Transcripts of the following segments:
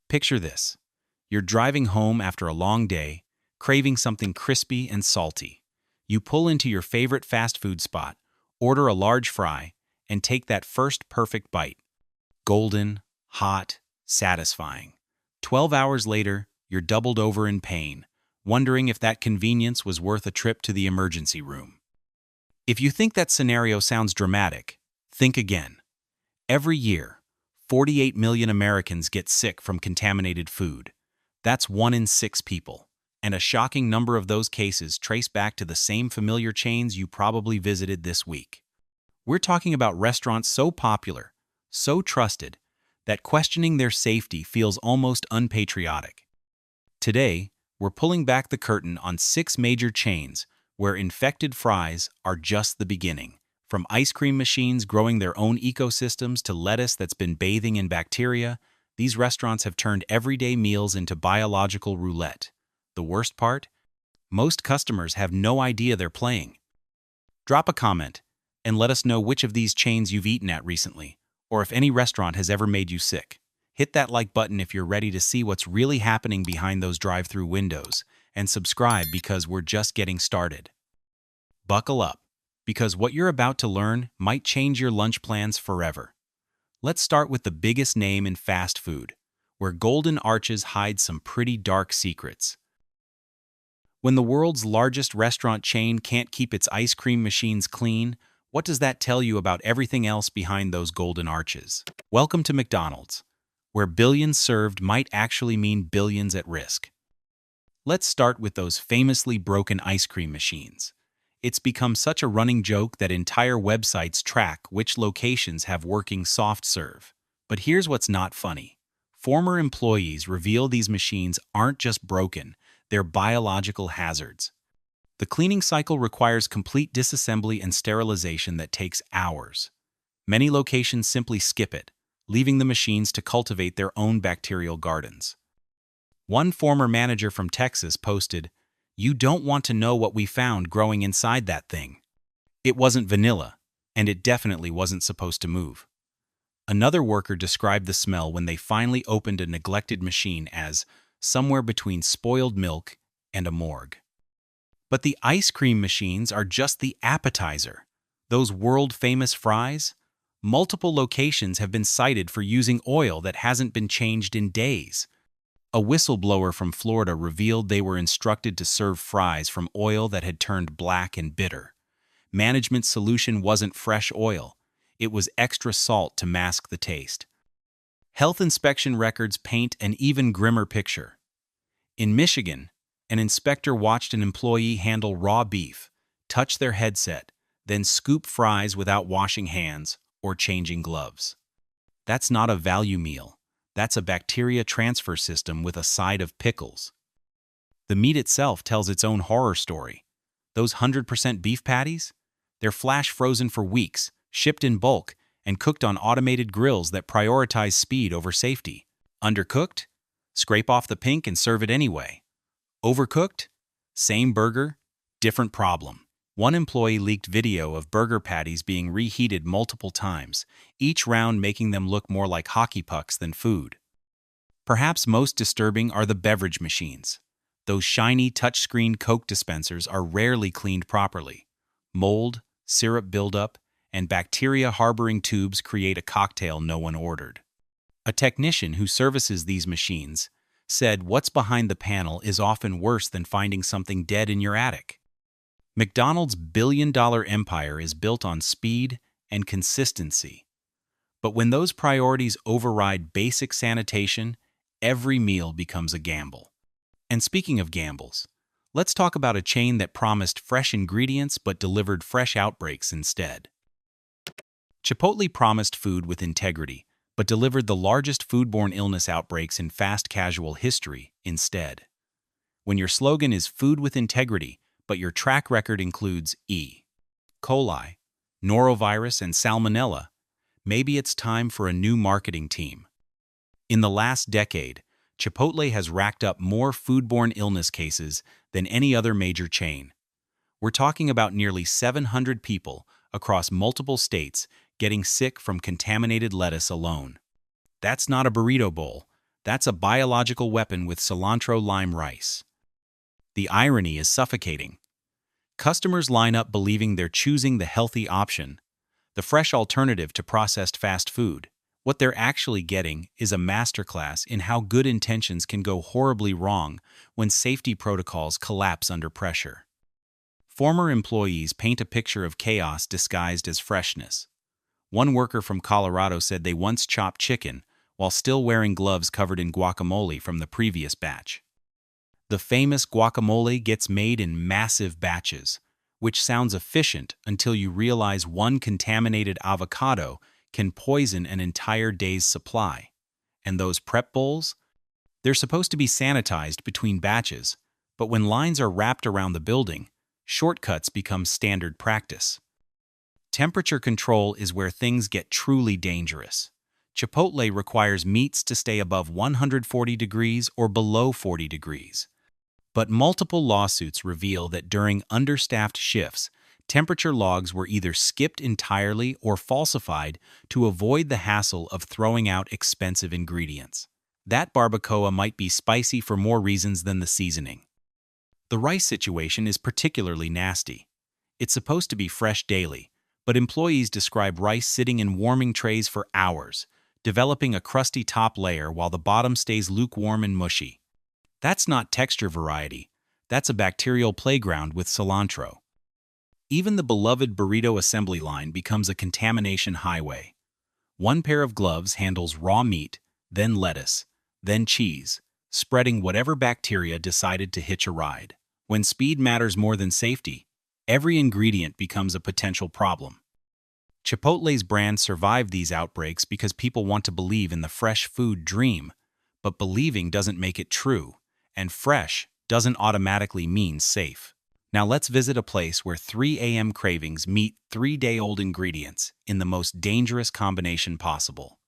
Picture this. You're driving home after a long day, craving something crispy and salty. You pull into your favorite fast food spot, order a large fry, and take that first perfect bite. Golden, hot, satisfying. 12 hours later, you're doubled over in pain, wondering if that convenience was worth a trip to the emergency room. If you think that scenario sounds dramatic, think again. Every year, 48 million Americans get sick from contaminated food. That's 1 in 6 people, and a shocking number of those cases trace back to the same familiar chains you probably visited this week. We're talking about restaurants so popular, so trusted, that questioning their safety feels almost unpatriotic. Today, we're pulling back the curtain on 6 major chains where infected fries are just the beginning. From ice cream machines growing their own ecosystems to lettuce that's been bathing in bacteria, these restaurants have turned everyday meals into biological roulette. The worst part? Most customers have no idea they're playing. Drop a comment and let us know which of these chains you've eaten at recently, or if any restaurant has ever made you sick. Hit that like button if you're ready to see what's really happening behind those drive-thru windows, and subscribe because we're just getting started. Buckle up, because what you're about to learn might change your lunch plans forever. Let's start with the biggest name in fast food, where Golden Arches hides some pretty dark secrets. When the world's largest restaurant chain can't keep its ice cream machines clean, what does that tell you about everything else behind those golden arches? Welcome to McDonald's, where billions served might actually mean billions at risk. Let's start with those famously broken ice cream machines. It's become such a running joke that entire websites track which locations have working soft serve. But here's what's not funny. Former employees reveal these machines aren't just broken, they're biological hazards. The cleaning cycle requires complete disassembly and sterilization that takes hours. Many locations simply skip it, leaving the machines to cultivate their own bacterial gardens. One former manager from Texas posted, "You don't want to know what we found growing inside that thing. It wasn't vanilla, and it definitely wasn't supposed to move." Another worker described the smell when they finally opened a neglected machine as somewhere between spoiled milk and a morgue. But the ice cream machines are just the appetizer. Those world-famous fries? Multiple locations have been cited for using oil that hasn't been changed in days. A whistleblower from Florida revealed they were instructed to serve fries from oil that had turned black and bitter. Management's solution wasn't fresh oil. It was extra salt to mask the taste. Health inspection records paint an even grimmer picture. In Michigan, an inspector watched an employee handle raw beef, touch their headset, then scoop fries without washing hands or changing gloves. That's not a value meal. That's a bacteria transfer system with a side of pickles. The meat itself tells its own horror story. Those 100% beef patties? They're flash frozen for weeks, shipped in bulk, and cooked on automated grills that prioritize speed over safety. Undercooked? Scrape off the pink and serve it anyway. Overcooked? Same burger, different problem. One employee leaked video of burger patties being reheated multiple times, each round making them look more like hockey pucks than food. Perhaps most disturbing are the beverage machines. Those shiny touchscreen Coke dispensers are rarely cleaned properly. Mold, syrup buildup, and bacteria-harboring tubes create a cocktail no one ordered. A technician who services these machines said what's behind the panel is often worse than finding something dead in your attic. McDonald's billion-dollar empire is built on speed and consistency. But when those priorities override basic sanitation, every meal becomes a gamble. And speaking of gambles, let's talk about a chain that promised fresh ingredients but delivered fresh outbreaks instead. Chipotle promised food with integrity, but delivered the largest foodborne illness outbreaks in fast casual history instead. When your slogan is food with integrity, but your track record includes E. coli, norovirus, and salmonella, maybe it's time for a new marketing team. In the last decade, Chipotle has racked up more foodborne illness cases than any other major chain. We're talking about nearly 700 people across multiple states getting sick from contaminated lettuce alone. That's not a burrito bowl. That's a biological weapon with cilantro lime rice. The irony is suffocating. Customers line up believing they're choosing the healthy option, the fresh alternative to processed fast food. What they're actually getting is a masterclass in how good intentions can go horribly wrong when safety protocols collapse under pressure. Former employees paint a picture of chaos disguised as freshness. One worker from Colorado said they once chopped chicken while still wearing gloves covered in guacamole from the previous batch. The famous guacamole gets made in massive batches, which sounds efficient until you realize one contaminated avocado can poison an entire day's supply. And those prep bowls? They're supposed to be sanitized between batches, but when lines are wrapped around the building, shortcuts become standard practice. Temperature control is where things get truly dangerous. Chipotle requires meats to stay above 140 degrees or below 40 degrees. But multiple lawsuits reveal that during understaffed shifts, temperature logs were either skipped entirely or falsified to avoid the hassle of throwing out expensive ingredients. That barbacoa might be spicy for more reasons than the seasoning. The rice situation is particularly nasty. It's supposed to be fresh daily, but employees describe rice sitting in warming trays for hours, developing a crusty top layer while the bottom stays lukewarm and mushy. That's not texture variety. That's a bacterial playground with cilantro. Even the beloved burrito assembly line becomes a contamination highway. One pair of gloves handles raw meat, then lettuce, then cheese, spreading whatever bacteria decided to hitch a ride. When speed matters more than safety, every ingredient becomes a potential problem. Chipotle's brand survived these outbreaks because people want to believe in the fresh food dream, but believing doesn't make it true, and fresh doesn't automatically mean safe. Now let's visit a place where 3 a.m. cravings meet 3-day-old ingredients in the most dangerous combination possible.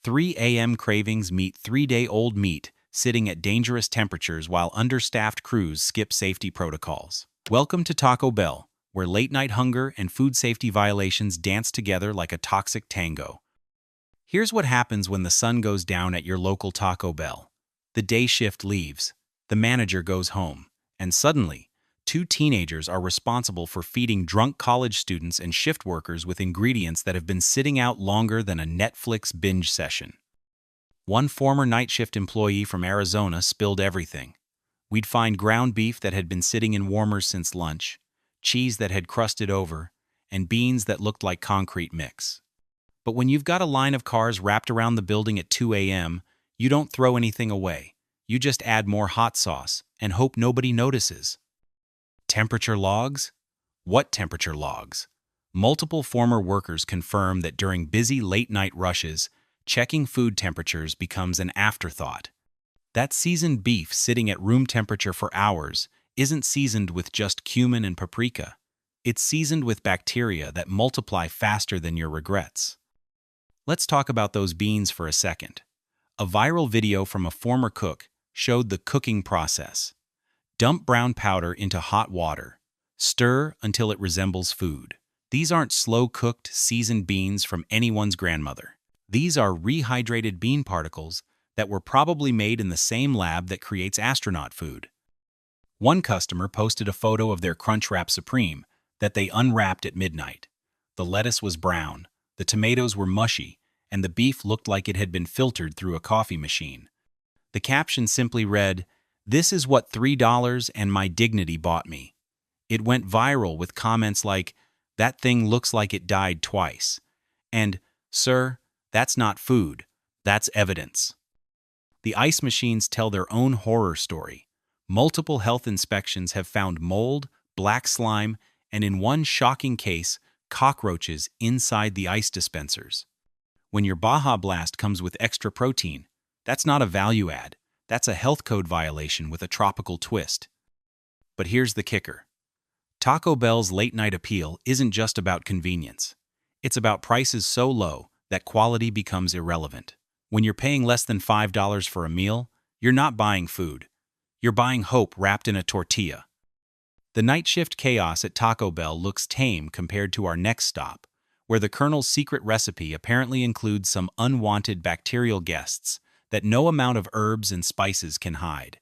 3 a.m. cravings meet 3-day-old meat sitting at dangerous temperatures while understaffed crews skip safety protocols. Welcome to Taco Bell, where late-night hunger and food safety violations dance together like a toxic tango. Here's what happens when the sun goes down at your local Taco Bell. The day shift leaves, the manager goes home, and suddenly, 2 teenagers are responsible for feeding drunk college students and shift workers with ingredients that have been sitting out longer than a Netflix binge session. One former night shift employee from Arizona spilled everything. We'd find ground beef that had been sitting in warmers since lunch, cheese that had crusted over, and beans that looked like concrete mix. But when you've got a line of cars wrapped around the building at 2 a.m., you don't throw anything away. You just add more hot sauce and hope nobody notices. Temperature logs? What temperature logs? Multiple former workers confirm that during busy late-night rushes, checking food temperatures becomes an afterthought. That seasoned beef sitting at room temperature for hours isn't seasoned with just cumin and paprika. It's seasoned with bacteria that multiply faster than your regrets. Let's talk about those beans for a second. A viral video from a former cook showed the cooking process. Dump brown powder into hot water. Stir until it resembles food. These aren't slow-cooked, seasoned beans from anyone's grandmother. These are rehydrated bean particles that were probably made in the same lab that creates astronaut food. One customer posted a photo of their Crunchwrap Supreme that they unwrapped at midnight. The lettuce was brown, the tomatoes were mushy, and the beef looked like it had been filtered through a coffee machine. The caption simply read, "This is what $3 and my dignity bought me." It went viral with comments like, "That thing looks like it died twice," and, "Sir, that's not food, that's evidence." The ice machines tell their own horror story. Multiple health inspections have found mold, black slime, and in one shocking case, cockroaches inside the ice dispensers. When your Baja Blast comes with extra protein, that's not a value add. That's a health code violation with a tropical twist. But here's the kicker. Taco Bell's late-night appeal isn't just about convenience. It's about prices so low that quality becomes irrelevant. When you're paying less than $5 for a meal, you're not buying food. You're buying hope wrapped in a tortilla. The night shift chaos at Taco Bell looks tame compared to our next stop, where the Colonel's secret recipe apparently includes some unwanted bacterial guests that no amount of herbs and spices can hide.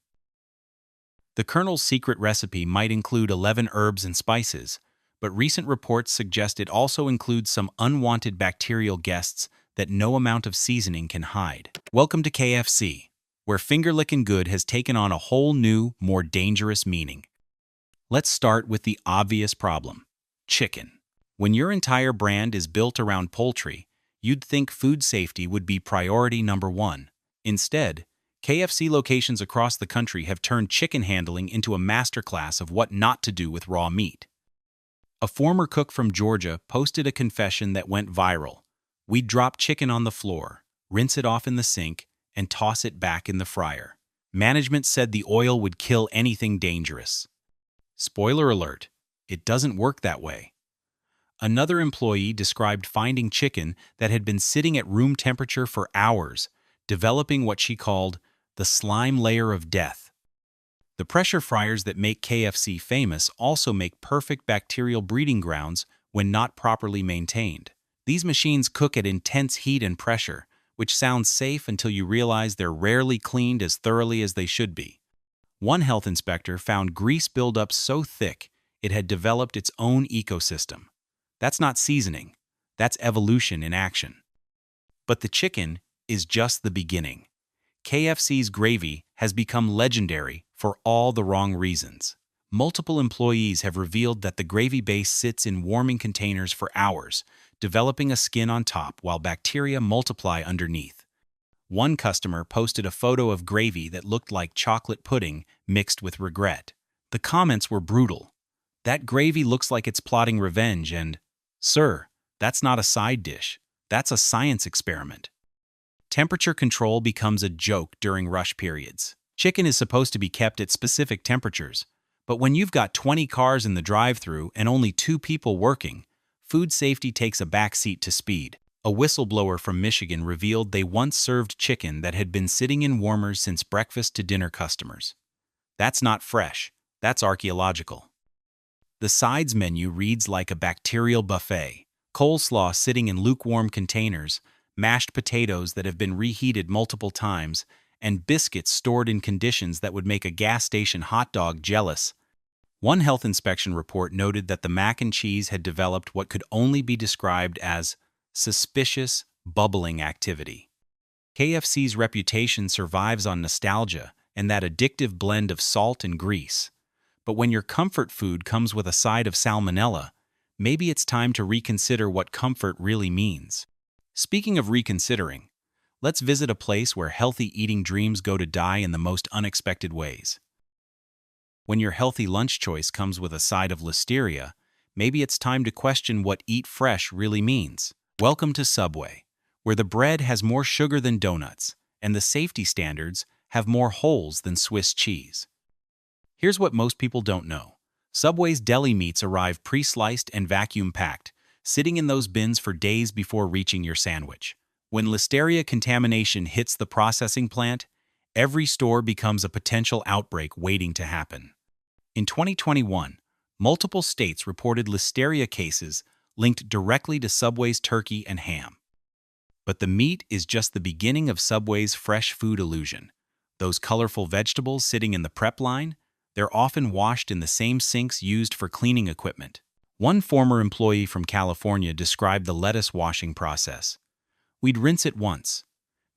The Colonel's secret recipe might include 11 herbs and spices, but recent reports suggest it also includes some unwanted bacterial guests that no amount of seasoning can hide. Welcome to KFC, where finger-licking good has taken on a whole new, more dangerous meaning. Let's start with the obvious problem: chicken. When your entire brand is built around poultry, you'd think food safety would be priority number one. Instead, KFC locations across the country have turned chicken handling into a masterclass of what not to do with raw meat. A former cook from Georgia posted a confession that went viral. "We'd drop chicken on the floor, rinse it off in the sink, and toss it back in the fryer. Management said the oil would kill anything dangerous." Spoiler alert, it doesn't work that way. Another employee described finding chicken that had been sitting at room temperature for hours, developing what she called the slime layer of death. The pressure fryers that make KFC famous also make perfect bacterial breeding grounds when not properly maintained. These machines cook at intense heat and pressure, which sounds safe until you realize they're rarely cleaned as thoroughly as they should be. One health inspector found grease buildup so thick it had developed its own ecosystem. That's not seasoning, that's evolution in action. But the chicken is just the beginning. KFC's gravy has become legendary for all the wrong reasons. Multiple employees have revealed that the gravy base sits in warming containers for hours, developing a skin on top while bacteria multiply underneath. One customer posted a photo of gravy that looked like chocolate pudding mixed with regret. The comments were brutal. "That gravy looks like it's plotting revenge," and "Sir, that's not a side dish. That's a science experiment." Temperature control becomes a joke during rush periods. Chicken is supposed to be kept at specific temperatures, but when you've got 20 cars in the drive-thru and only 2 people working, food safety takes a backseat to speed. A whistleblower from Michigan revealed they once served chicken that had been sitting in warmers since breakfast to dinner customers. That's not fresh, that's archaeological. The sides menu reads like a bacterial buffet: coleslaw sitting in lukewarm containers, mashed potatoes that have been reheated multiple times, and biscuits stored in conditions that would make a gas station hot dog jealous. One health inspection report noted that the mac and cheese had developed what could only be described as suspicious, bubbling activity. KFC's reputation survives on nostalgia and that addictive blend of salt and grease. But when your comfort food comes with a side of salmonella, maybe it's time to reconsider what comfort really means. Speaking of reconsidering, let's visit a place where healthy eating dreams go to die in the most unexpected ways. When your healthy lunch choice comes with a side of listeria, maybe it's time to question what "eat fresh" really means. Welcome to Subway, where the bread has more sugar than donuts, and the safety standards have more holes than Swiss cheese. Here's what most people don't know. Subway's deli meats arrive pre-sliced and vacuum-packed, sitting in those bins for days before reaching your sandwich. When listeria contamination hits the processing plant, every store becomes a potential outbreak waiting to happen. In 2021, multiple states reported listeria cases linked directly to Subway's turkey and ham. But the meat is just the beginning of Subway's fresh food illusion. Those colorful vegetables sitting in the prep line, they're often washed in the same sinks used for cleaning equipment. One former employee from California described the lettuce washing process. "We'd rinse it once,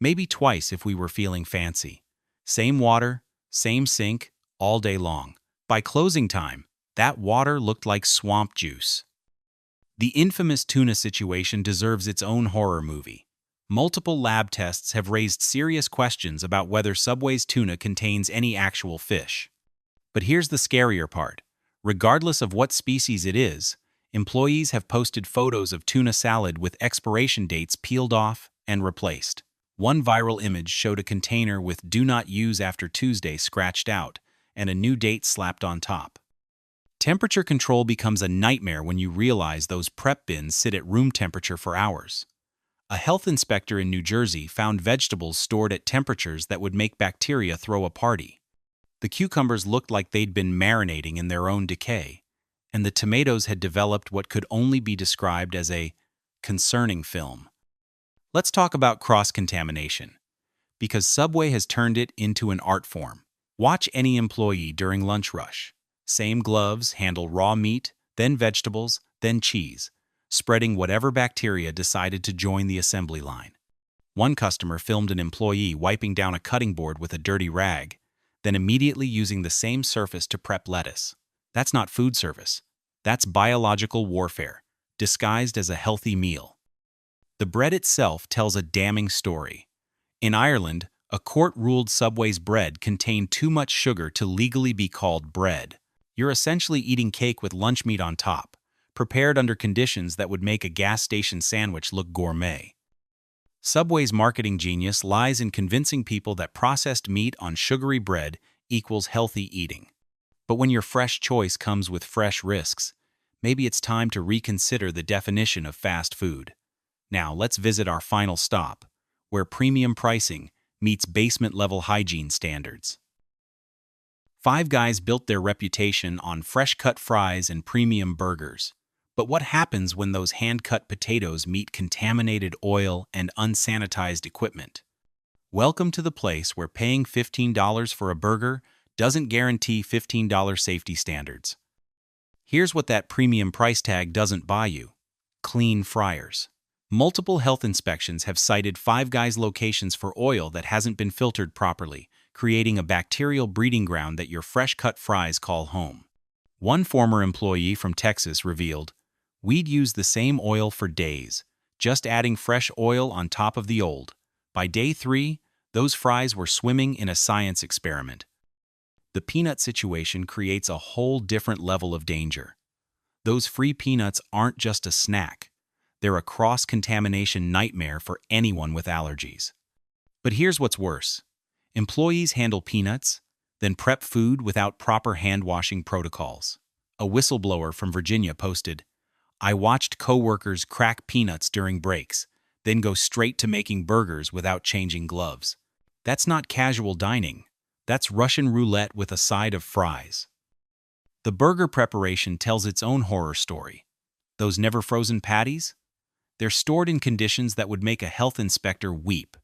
maybe twice if we were feeling fancy. Same water, same sink, all day long. By closing time, that water looked like swamp juice." The infamous tuna situation deserves its own horror movie. Multiple lab tests have raised serious questions about whether Subway's tuna contains any actual fish. But here's the scarier part. Regardless of what species it is, employees have posted photos of tuna salad with expiration dates peeled off and replaced. One viral image showed a container with "Do not use after Tuesday" scratched out and a new date slapped on top. Temperature control becomes a nightmare when you realize those prep bins sit at room temperature for hours. A health inspector in New Jersey found vegetables stored at temperatures that would make bacteria throw a party. The cucumbers looked like they'd been marinating in their own decay, and the tomatoes had developed what could only be described as a concerning film. Let's talk about cross-contamination. because Subway has turned it into an art form. Watch any employee during lunch rush. Same gloves handle raw meat, then vegetables, then cheese, spreading whatever bacteria decided to join the assembly line. One customer filmed an employee wiping down a cutting board with a dirty rag, then immediately using the same surface to prep lettuce. That's not food service. That's biological warfare, disguised as a healthy meal. The bread itself tells a damning story. In Ireland, a court ruled Subway's bread contained too much sugar to legally be called bread. You're essentially eating cake with lunch meat on top, prepared under conditions that would make a gas station sandwich look gourmet. Subway's marketing genius lies in convincing people that processed meat on sugary bread equals healthy eating. But when your fresh choice comes with fresh risks, maybe it's time to reconsider the definition of fast food. Now, let's visit our final stop, where premium pricing meets basement-level hygiene standards. Five Guys built their reputation on fresh-cut fries and premium burgers. But what happens when those hand-cut potatoes meet contaminated oil and unsanitized equipment? Welcome to the place where paying $15 for a burger doesn't guarantee $15 safety standards. Here's what that premium price tag doesn't buy you: clean fryers. Multiple health inspections have cited Five Guys locations for oil that hasn't been filtered properly, creating a bacterial breeding ground that your fresh-cut fries call home. One former employee from Texas revealed, "We'd use the same oil for days, just adding fresh oil on top of the old. By day 3, those fries were swimming in a science experiment." The peanut situation creates a whole different level of danger. Those free peanuts aren't just a snack. They're a cross-contamination nightmare for anyone with allergies. But here's what's worse. Employees handle peanuts, then prep food without proper hand-washing protocols. A whistleblower from Virginia posted, "I watched coworkers crack peanuts during breaks, then go straight to making burgers without changing gloves. That's not casual dining. That's Russian roulette with a side of fries." The burger preparation tells its own horror story. Those never-frozen patties? They're stored in conditions that would make a health inspector weep.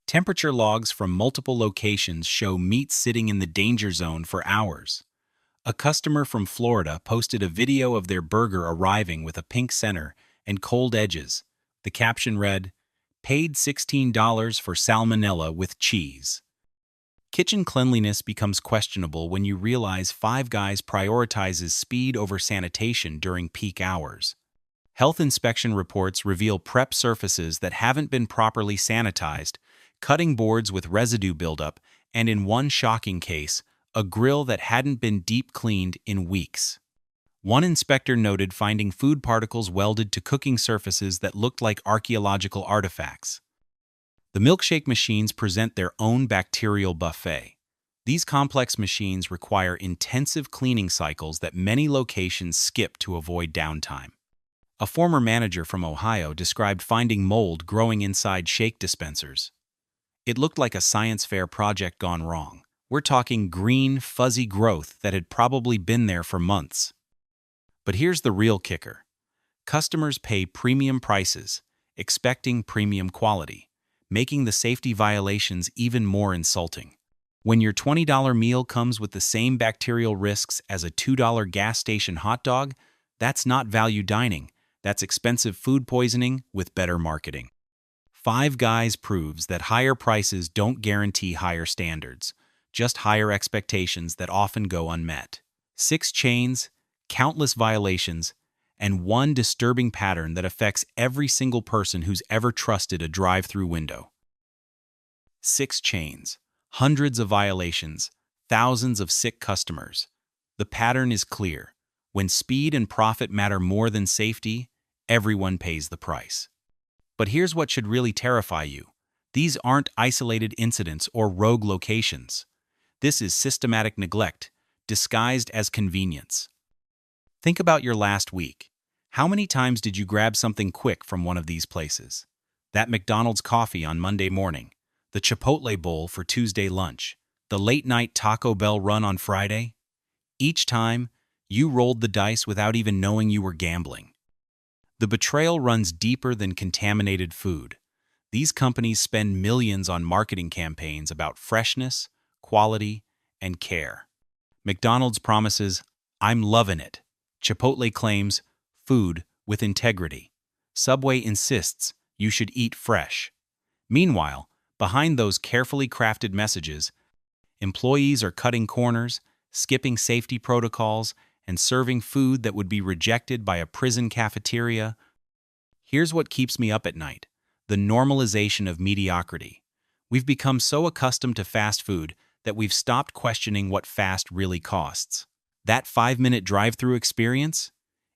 Temperature logs from multiple locations show meat sitting in the danger zone for hours. A customer from Florida posted a video of their burger arriving with a pink center and cold edges. The caption read, "Paid $16 for salmonella with cheese." Kitchen cleanliness becomes questionable when you realize Five Guys prioritizes speed over sanitation during peak hours. Health inspection reports reveal prep surfaces that haven't been properly sanitized, cutting boards with residue buildup, and in one shocking case, a grill that hadn't been deep cleaned in weeks. One inspector noted finding food particles welded to cooking surfaces that looked like archaeological artifacts. The milkshake machines present their own bacterial buffet. These complex machines require intensive cleaning cycles that many locations skip to avoid downtime. A former manager from Ohio described finding mold growing inside shake dispensers. It looked like a science fair project gone wrong. We're talking green, fuzzy growth that had probably been there for months. But here's the real kicker. Customers pay premium prices, expecting premium quality, making the safety violations even more insulting. When your $20 meal comes with the same bacterial risks as a $2 gas station hot dog, that's not value dining. That's expensive food poisoning with better marketing. Five Guys proves that higher prices don't guarantee higher standards, just higher expectations that often go unmet. 6 chains, countless violations, and one disturbing pattern that affects every single person who's ever trusted a drive-through window. 6 chains, hundreds of violations, thousands of sick customers. The pattern is clear. When speed and profit matter more than safety, everyone pays the price. But here's what should really terrify you. These aren't isolated incidents or rogue locations. This is systematic neglect, disguised as convenience. Think about your last week. How many times did you grab something quick from one of these places? That McDonald's coffee on Monday morning, the Chipotle bowl for Tuesday lunch, the late-night Taco Bell run on Friday? Each time, you rolled the dice without even knowing you were gambling. The betrayal runs deeper than contaminated food. These companies spend millions on marketing campaigns about freshness, quality, and care. McDonald's promises, "I'm loving it." Chipotle claims, "food with integrity." Subway insists, "You should eat fresh." Meanwhile, behind those carefully crafted messages, employees are cutting corners, skipping safety protocols, and serving food that would be rejected by a prison cafeteria. Here's what keeps me up at night: the normalization of mediocrity. We've become so accustomed to fast food that we've stopped questioning what fast really costs. That 5-minute drive-through experience?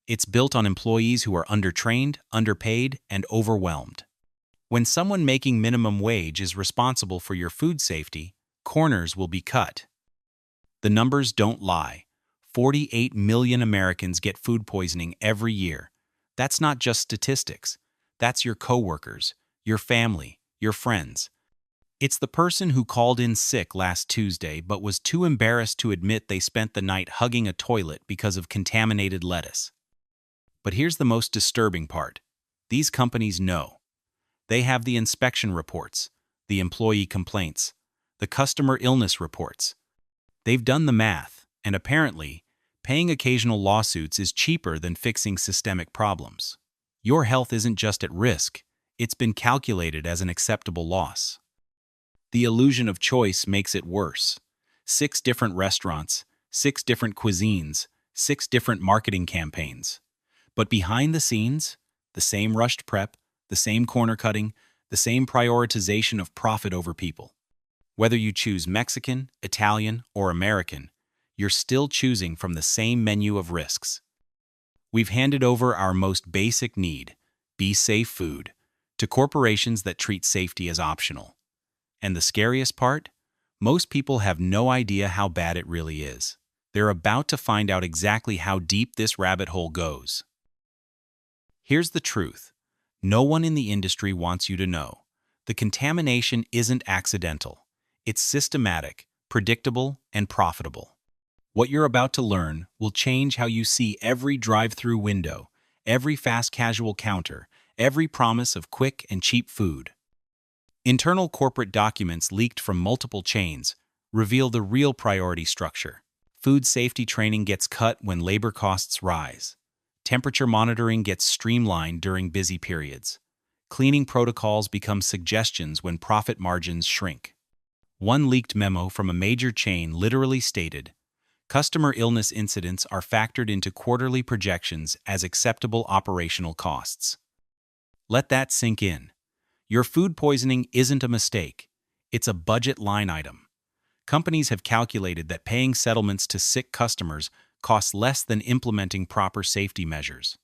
It's built on employees who are undertrained, underpaid, and overwhelmed. When someone making minimum wage is responsible for your food safety, corners will be cut. The numbers don't lie. 48 million Americans get food poisoning every year. That's not just statistics. That's your coworkers, your family, your friends. It's the person who called in sick last Tuesday but was too embarrassed to admit they spent the night hugging a toilet because of contaminated lettuce. But here's the most disturbing part. These companies know. They have the inspection reports, the employee complaints, the customer illness reports. They've done the math, and apparently, paying occasional lawsuits is cheaper than fixing systemic problems. Your health isn't just at risk, it's been calculated as an acceptable loss. The illusion of choice makes it worse. 6 different restaurants, 6 different cuisines, 6 different marketing campaigns. But behind the scenes, the same rushed prep, the same corner cutting, the same prioritization of profit over people. Whether you choose Mexican, Italian, or American, you're still choosing from the same menu of risks. We've handed over our most basic need, be safe food, to corporations that treat safety as optional. And the scariest part? Most people have no idea how bad it really is. They're about to find out exactly how deep this rabbit hole goes. Here's the truth. No one in the industry wants you to know. The contamination isn't accidental. It's systematic, predictable, and profitable. What you're about to learn will change how you see every drive-through window, every fast casual counter, every promise of quick and cheap food. Internal corporate documents leaked from multiple chains reveal the real priority structure. Food safety training gets cut when labor costs rise. Temperature monitoring gets streamlined during busy periods. Cleaning protocols become suggestions when profit margins shrink. One leaked memo from a major chain literally stated, "Customer illness incidents are factored into quarterly projections as acceptable operational costs." Let that sink in. Your food poisoning isn't a mistake. It's a budget line item. Companies have calculated that paying settlements to sick customers costs less than implementing proper safety measures.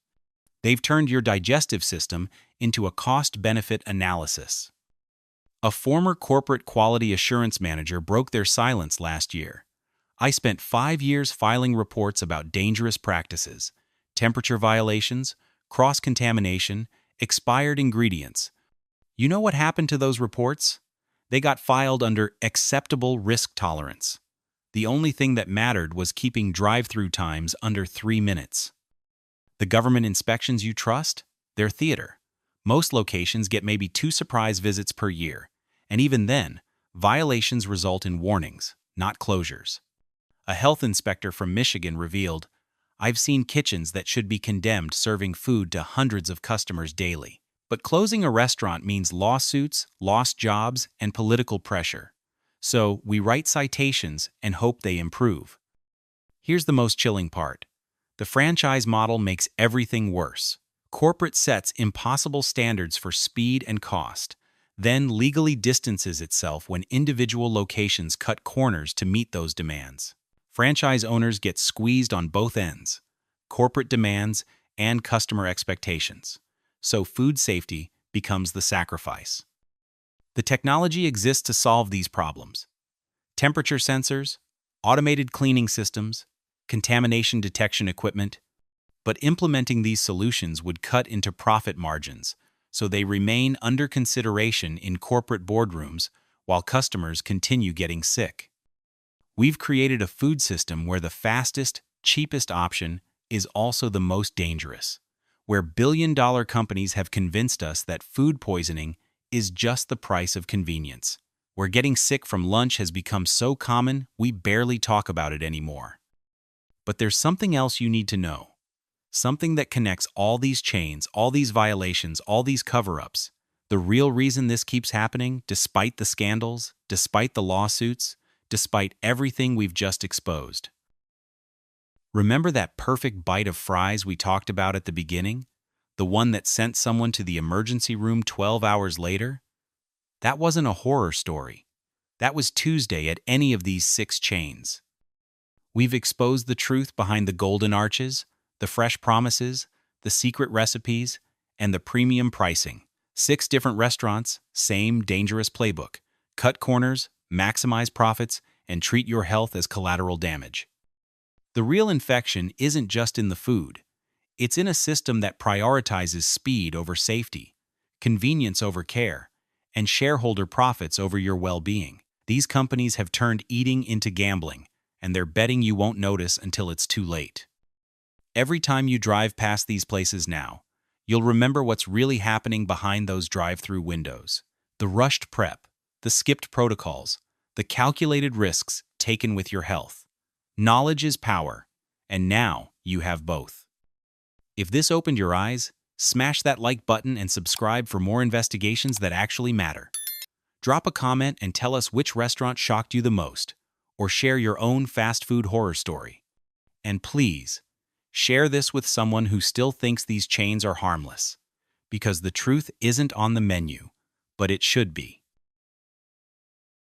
They've turned your digestive system into a cost-benefit analysis. A former corporate quality assurance manager broke their silence last year. "I spent 5 years filing reports about dangerous practices, temperature violations, cross-contamination, expired ingredients. You know what happened to those reports? They got filed under acceptable risk tolerance. The only thing that mattered was keeping drive-through times under 3 minutes. The government inspections you trust? They're theater. Most locations get maybe 2 surprise visits per year, and even then, violations result in warnings, not closures. A health inspector from Michigan revealed, "I've seen kitchens that should be condemned serving food to hundreds of customers daily. But closing a restaurant means lawsuits, lost jobs, and political pressure. So we write citations and hope they improve." Here's the most chilling part. The franchise model makes everything worse. Corporate sets impossible standards for speed and cost, then legally distances itself when individual locations cut corners to meet those demands. Franchise owners get squeezed on both ends, corporate demands and customer expectations. So food safety becomes the sacrifice. The technology exists to solve these problems. Temperature sensors, automated cleaning systems, contamination detection equipment. But implementing these solutions would cut into profit margins, so they remain under consideration in corporate boardrooms while customers continue getting sick. We've created a food system where the fastest, cheapest option is also the most dangerous, where billion-dollar companies have convinced us that food poisoning is just the price of convenience, where getting sick from lunch has become so common we barely talk about it anymore. But there's something else you need to know. Something that connects all these chains, all these violations, all these cover-ups. The real reason this keeps happening, despite the scandals, despite the lawsuits, despite everything we've just exposed. Remember that perfect bite of fries we talked about at the beginning? The one that sent someone to the emergency room 12 hours later? That wasn't a horror story. That was Tuesday at any of these 6 chains. We've exposed the truth behind the golden arches, the fresh promises, the secret recipes, and the premium pricing. 6 different restaurants, same dangerous playbook. Cut corners, maximize profits, and treat your health as collateral damage. The real infection isn't just in the food. It's in a system that prioritizes speed over safety, convenience over care, and shareholder profits over your well-being. These companies have turned eating into gambling, and they're betting you won't notice until it's too late. Every time you drive past these places now, you'll remember what's really happening behind those drive-through windows. The rushed prep, the skipped protocols, the calculated risks taken with your health. Knowledge is power, and now you have both. If this opened your eyes, smash that like button and subscribe for more investigations that actually matter. Drop a comment and tell us which restaurant shocked you the most, or share your own fast food horror story. And please, share this with someone who still thinks these chains are harmless, because the truth isn't on the menu, but it should be.